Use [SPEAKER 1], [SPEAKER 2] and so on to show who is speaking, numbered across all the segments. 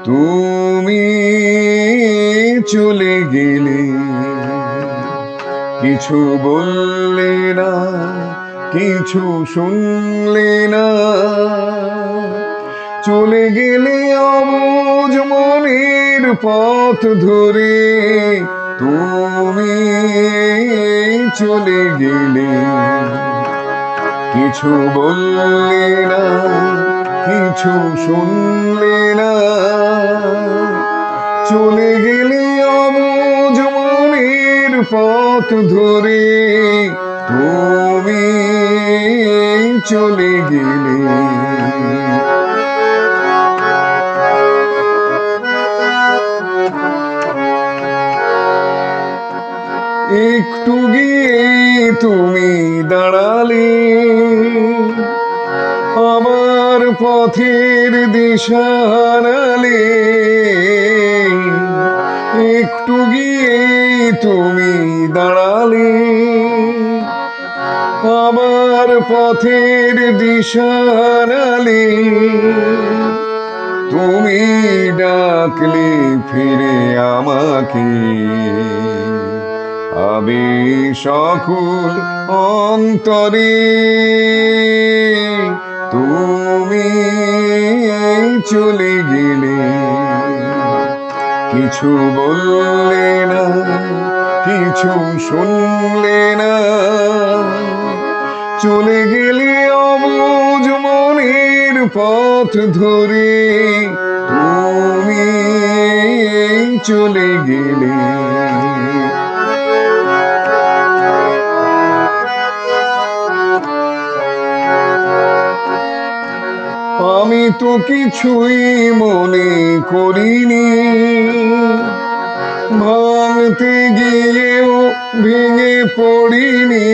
[SPEAKER 1] তুমি চলে গেলে, কিছু বললে না, কিছু শুনলে না, চলে গেলে অবুঝ মনের পথ ধরে। তুমি চলে গেলে, কিছু বললে না, কিছু শুনলে না, চলে গেলে অবুঝ মনের পথ ধরে। তুমি চলে গেলে, একটু গিয়ে তুমি দাঁড়ালে, আমার পথের দিশা হারালে। একটু গিয়ে তুমি দাঁড়ালে, আমার পথের দিশা হারালে। তুমি ডাকলে ফিরে আমাকে, আবেশ আকুল অন্তরে। তুমি চলে গেলে, কিছু বললে না, কিছু শুনলে না, চলে গেলে অবুঝ মনের পথ ধরে। তুমি চলে গেলে, আমি তো কিছুই মনে করিনি, ভাঙতে গিয়েও ভেঙে পড়িনি।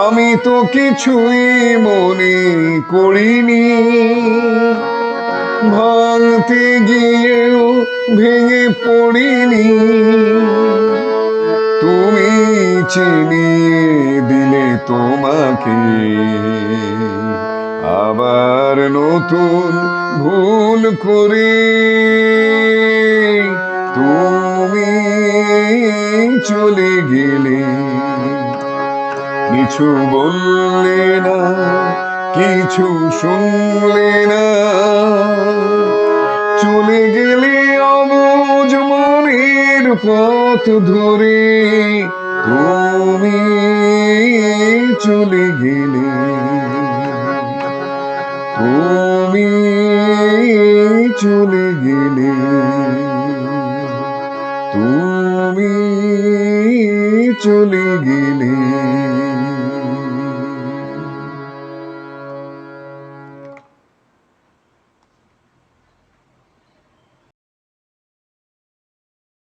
[SPEAKER 1] আমি তো কিছুই মনে করিনি, ভাঙতে গিয়েও ভেঙে পড়িনি। তুমি চিনিয়ে দিলে তোমাকে, আবার নতুন ভুল করে। তুমি চলে গেলে, কিছু বললে না, কিছু শুনলে না, চলে গেলে অবুঝ মনের পথ ধরে। তুমি চলে গেলে, তুমি চলে গেলে, তুমি চলে গেলে।